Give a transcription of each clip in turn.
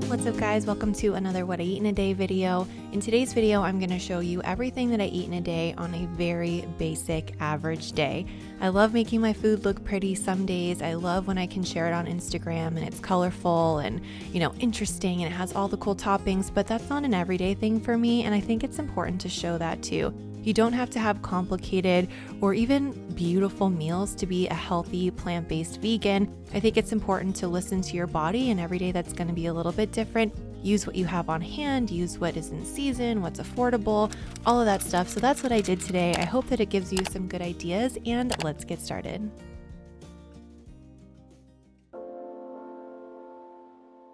What's up guys, welcome to another What I Eat in a Day video. In today's video, I'm going to show you everything that I eat in a day on a very basic average day. I love making my food look pretty some days. I love when I can share it on Instagram and it's colorful and, interesting and it has all the cool toppings, but that's not an everyday thing for me, and I think it's important to show that too. You don't have to have complicated or even beautiful meals to be a healthy, plant-based vegan. I think it's important to listen to your body, and every day that's going to be a little bit different. Use what you have on hand, use what is in season, what's affordable, all of that stuff. So that's what I did today. I hope that it gives you some good ideas, and let's get started.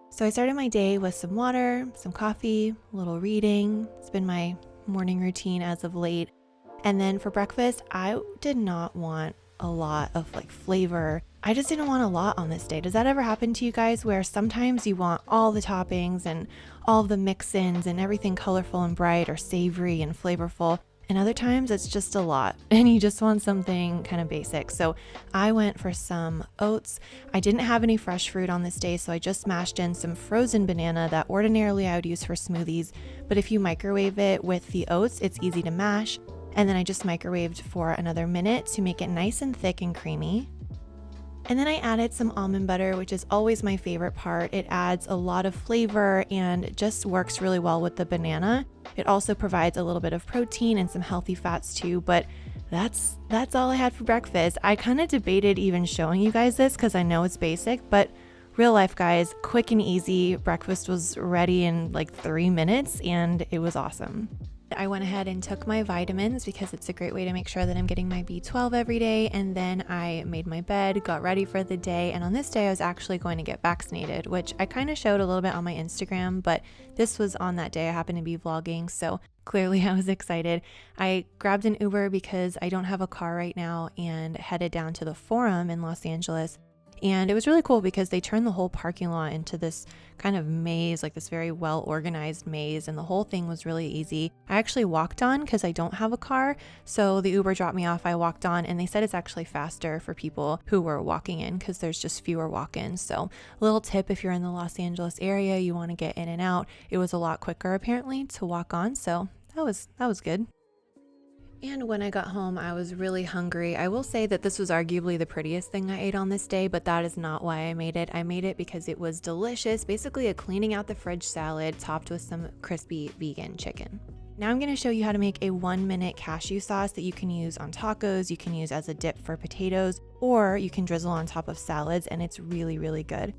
So I started my day with some water, some coffee, a little reading. It's been my morning routine as of late. And then for breakfast, I did not want a lot of flavor. I just didn't want a lot on this day. Does that ever happen to you guys where sometimes you want all the toppings and all the mix-ins and everything colorful and bright or savory and flavorful, and other times it's just a lot and you just want something kind of basic? So I went for some oats. I didn't have any fresh fruit on this day, so I just mashed in some frozen banana that ordinarily I would use for smoothies, but if you microwave it with the oats, it's easy to mash. And then I just microwaved for another minute to make it nice and thick and creamy. And then I added some almond butter, which is always my favorite part. It adds a lot of flavor and just works really well with the banana. It also provides a little bit of protein and some healthy fats too, but that's all I had for breakfast. I kind of debated even showing you guys this because I know it's basic, but real life guys, quick and easy. Breakfast was ready in 3 minutes and it was awesome. I went ahead and took my vitamins because it's a great way to make sure that I'm getting my B12 every day, and then I made my bed, got ready for the day, and on this day I was actually going to get vaccinated, which I kind of showed a little bit on my Instagram, but this was on that day. I happened to be vlogging, so clearly I was excited. I grabbed an Uber because I don't have a car right now and headed down to the Forum in Los Angeles. And it was really cool because they turned the whole parking lot into this kind of maze, this very well organized maze, and the whole thing was really easy. I actually walked on because I don't have a car, so the Uber dropped me off. I walked on, and they said it's actually faster for people who were walking in because there's just fewer walk-ins. So little tip, if you're in the Los Angeles area, you want to get in and out, it was a lot quicker apparently to walk on, so that was good. And when I got home, I was really hungry. I will say that this was arguably the prettiest thing I ate on this day, but that is not why I made it. I made it because it was delicious, basically a cleaning out the fridge salad topped with some crispy vegan chicken. Now I'm going to show you how to make a 1-minute cashew sauce that you can use on tacos, you can use as a dip for potatoes, or you can drizzle on top of salads, and it's really, really good.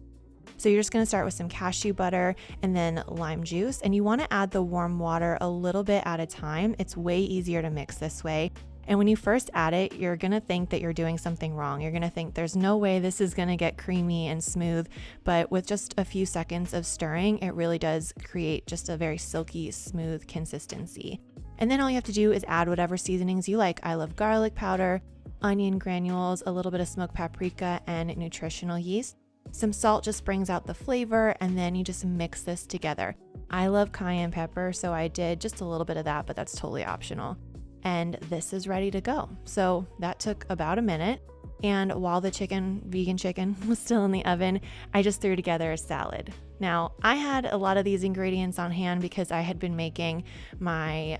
So you're just going to start with some cashew butter and then lime juice, and you want to add the warm water a little bit at a time. It's way easier to mix this way. And when you first add it, you're going to think that you're doing something wrong. You're going to think there's no way this is going to get creamy and smooth, but with just a few seconds of stirring, it really does create just a very silky, smooth consistency. And then all you have to do is add whatever seasonings you like. I love garlic powder, onion granules, a little bit of smoked paprika, and nutritional yeast. Some salt just brings out the flavor, and then you just mix this together. I love cayenne pepper, so I did just a little bit of that, but that's totally optional. And this is ready to go. So that took about a minute. And while the vegan chicken was still in the oven, I just threw together a salad. Now, I had a lot of these ingredients on hand because I had been making my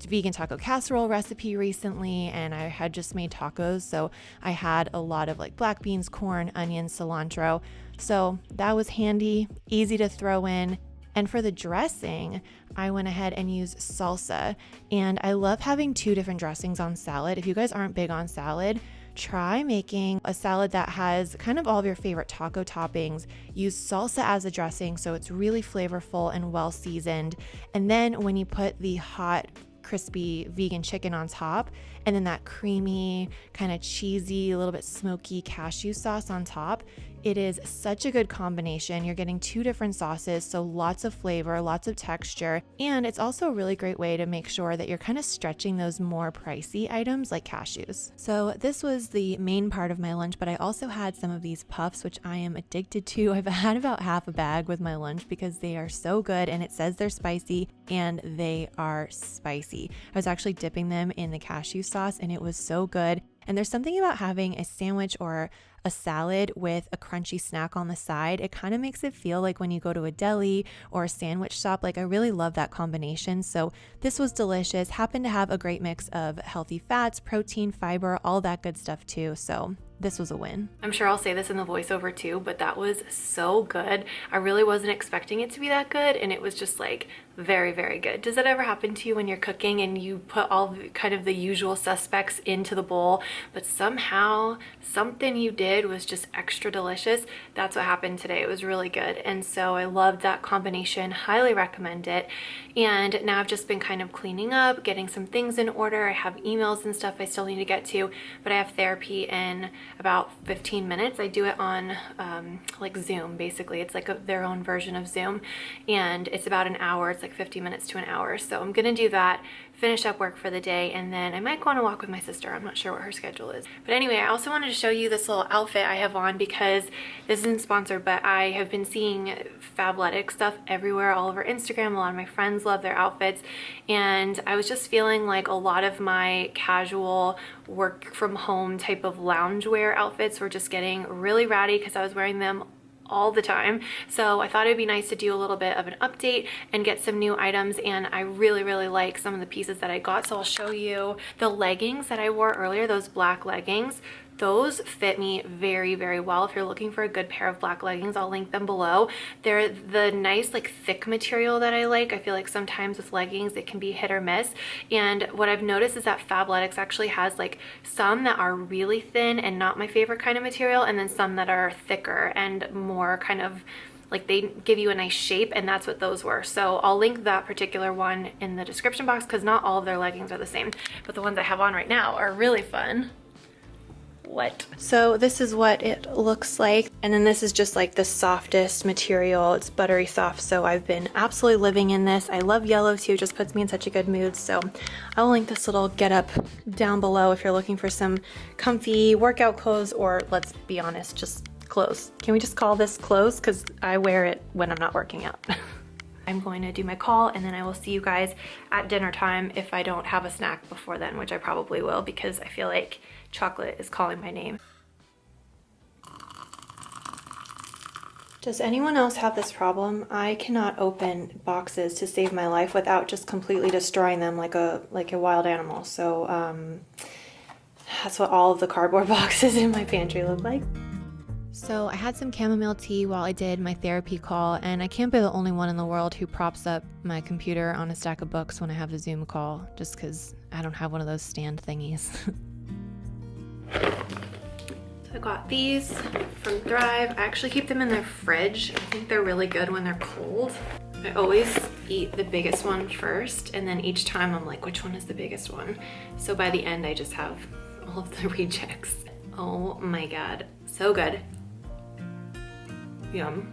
vegan taco casserole recipe recently, and I had just made tacos. So I had a lot of black beans, corn, onions, cilantro. So that was handy, easy to throw in. And for the dressing, I went ahead and used salsa. And I love having 2 different dressings on salad. If you guys aren't big on salad, try making a salad that has kind of all of your favorite taco toppings. Use salsa as a dressing so it's really flavorful and well seasoned. And then when you put the hot, crispy vegan chicken on top, and then that creamy, kind of cheesy, a little bit smoky cashew sauce on top, it is such a good combination. You're getting 2 different sauces, so lots of flavor, lots of texture, and it's also a really great way to make sure that you're kind of stretching those more pricey items like cashews. So this was the main part of my lunch, but I also had some of these puffs, which I am addicted to. I've had about half a bag with my lunch because they are so good, and it says they're spicy, and they are spicy. I was actually dipping them in the cashew sauce, and it was so good. And there's something about having a sandwich or a salad with a crunchy snack on the side, it kind of makes it feel like when you go to a deli or a sandwich shop. Like I really love that combination. So this was delicious. Happened to have a great mix of healthy fats, protein, fiber, all that good stuff too. So this was a win. I'm sure I'll say this in the voiceover too, but that was so good. I really wasn't expecting it to be that good, and it was just like very, very good. Does that ever happen to you when you're cooking and you put all kind of the usual suspects into the bowl, but somehow something you did was just extra delicious? That's what happened today. It was really good. And so I loved that combination, highly recommend it. And now I've just been kind of cleaning up, getting some things in order. I have emails and stuff I still need to get to, but I have therapy in about 15 minutes. I do it on like Zoom, basically. It's like their own version of Zoom, and it's about an hour. It's like 50 minutes to an hour. So I'm gonna do that, finish up work for the day, and then I might go on a walk with my sister. I'm not sure what her schedule is. But anyway, I also wanted to show you this little outfit I have on, because this isn't sponsored, but I have been seeing Fabletics stuff everywhere, all over Instagram. A lot of my friends love their outfits, and I was just feeling like a lot of my casual work from home type of loungewear outfits were just getting really ratty because I was wearing them all the time. So I thought it'd be nice to do a little bit of an update and get some new items, and I really, really like some of the pieces that I got. So I'll show you the leggings that I wore earlier, those black leggings. Those fit me very, very well. If you're looking for a good pair of black leggings, I'll link them below. They're the nice, like, thick material that I like. I feel like sometimes with leggings, it can be hit or miss. And what I've noticed is that Fabletics actually has like some that are really thin and not my favorite kind of material, and then some that are thicker and more kind of like they give you a nice shape, and that's what those were. So I'll link that particular one in the description box, because not all of their leggings are the same, but the ones I have on right now are really fun. So this is what it looks like, and then this is just like the softest material. It's buttery soft, so I've been absolutely living in this. I love yellow too, just puts me in such a good mood. So I'll link this little get up down below if you're looking for some comfy workout clothes, or let's be honest, just clothes. Can we just call this clothes? Because I wear it when I'm not working out. I'm going to do my call, and then I will see you guys at dinner time if I don't have a snack before then, which I probably will, because I feel like chocolate is calling my name. Does anyone else have this problem? I cannot open boxes to save my life without just completely destroying them like a wild animal. So that's what all of the cardboard boxes in my pantry look like. So I had some chamomile tea while I did my therapy call, and I can't be the only one in the world who props up my computer on a stack of books when I have a Zoom call, just because I don't have one of those stand thingies. So I got these from Thrive. I actually keep them in their fridge. I think they're really good when they're cold. I always eat the biggest one first, and then each time I'm like, which one is the biggest one? So by the end, I just have all of the rejects. Oh my God, so good. Yum.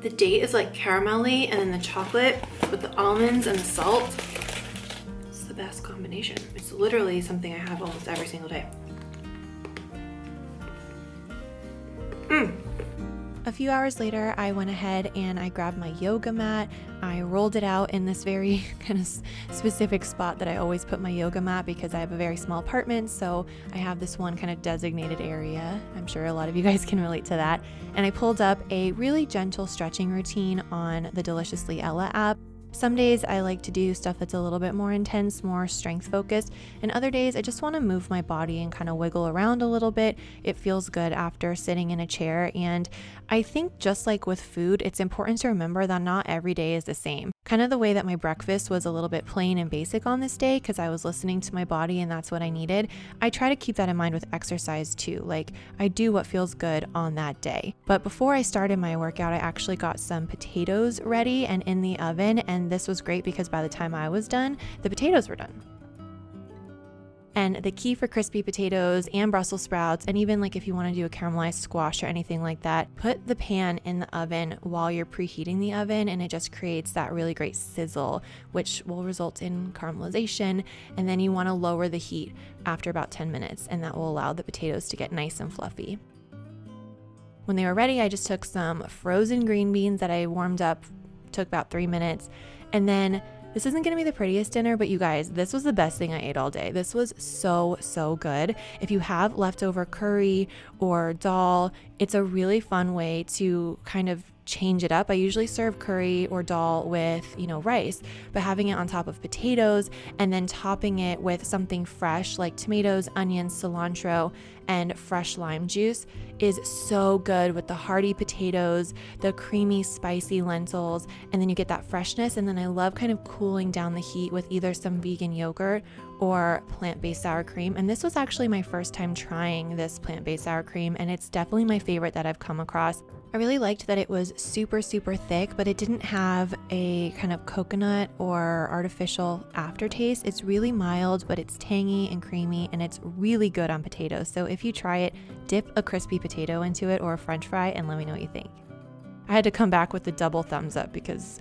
The date is like caramelly, and then the chocolate with the almonds and the salt. It's the best combination. It's literally something I have almost every single day. A few hours later, I went ahead and I grabbed my yoga mat. I rolled it out in this very kind of specific spot that I always put my yoga mat, because I have a very small apartment, so I have this one kind of designated area. I'm sure a lot of you guys can relate to that. And I pulled up a really gentle stretching routine on the Deliciously Ella app. Some days I like to do stuff that's a little bit more intense, more strength focused, and other days I just want to move my body and kind of wiggle around a little bit. It feels good after sitting in a chair, and I think just like with food, it's important to remember that not every day is the same. Kind of the way that my breakfast was a little bit plain and basic on this day because I was listening to my body and that's what I needed. I try to keep that in mind with exercise too. Like, I do what feels good on that day. But before I started my workout, I actually got some potatoes ready and in the oven, and this was great because by the time I was done, the potatoes were done. And the key for crispy potatoes and Brussels sprouts, and even like if you want to do a caramelized squash or anything like that, put the pan in the oven while you're preheating the oven, and it just creates that really great sizzle, which will result in caramelization. And then you want to lower the heat after about 10 minutes, and that will allow the potatoes to get nice and fluffy. When they were ready, I just took some frozen green beans that I warmed up, took about 3 minutes, and then This isn't gonna be the prettiest dinner, but you guys, this was the best thing I ate all day. This was so good. If you have leftover curry or dal, it's a really fun way to kind of change it up. I usually serve curry or dal with, rice, but having it on top of potatoes and then topping it with something fresh like tomatoes, onions, cilantro, and fresh lime juice is so good with the hearty potatoes, the creamy, spicy lentils, and then you get that freshness. And then I love kind of cooling down the heat with either some vegan yogurt or plant-based sour cream. And this was actually my first time trying this plant-based sour cream, and it's definitely my favorite that I've come across. I really liked that it was super thick, but it didn't have a kind of coconut or artificial aftertaste. It's really mild, but it's tangy and creamy, and it's really good on potatoes. So if you try it, dip a crispy potato into it or a french fry and let me know what you think. I had to come back with the double thumbs up because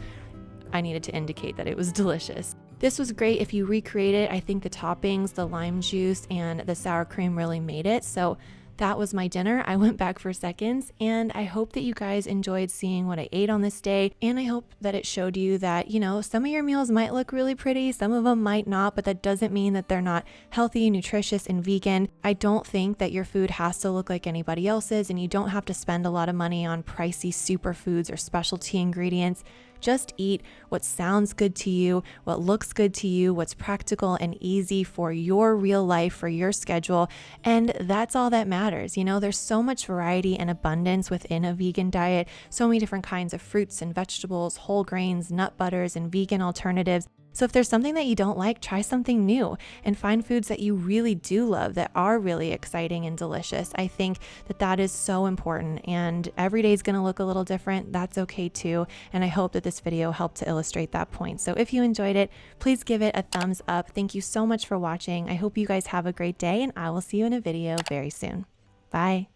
I needed to indicate that it was delicious. This was great if you recreate it. I think the toppings, the lime juice, and the sour cream really made it. So that was my dinner. I went back for seconds, and I hope that you guys enjoyed seeing what I ate on this day. And I hope that it showed you that, some of your meals might look really pretty, some of them might not, but that doesn't mean that they're not healthy, nutritious, and vegan. I don't think that your food has to look like anybody else's, and you don't have to spend a lot of money on pricey superfoods or specialty ingredients. Just eat what sounds good to you, what looks good to you, what's practical and easy for your real life, for your schedule. And that's all that matters. There's so much variety and abundance within a vegan diet, so many different kinds of fruits and vegetables, whole grains, nut butters, and vegan alternatives. So if there's something that you don't like, try something new and find foods that you really do love that are really exciting and delicious. I think that is so important, and every day is going to look a little different. That's okay too. And I hope that this video helped to illustrate that point. So if you enjoyed it, please give it a thumbs up. Thank you so much for watching. I hope you guys have a great day, and I will see you in a video very soon. Bye.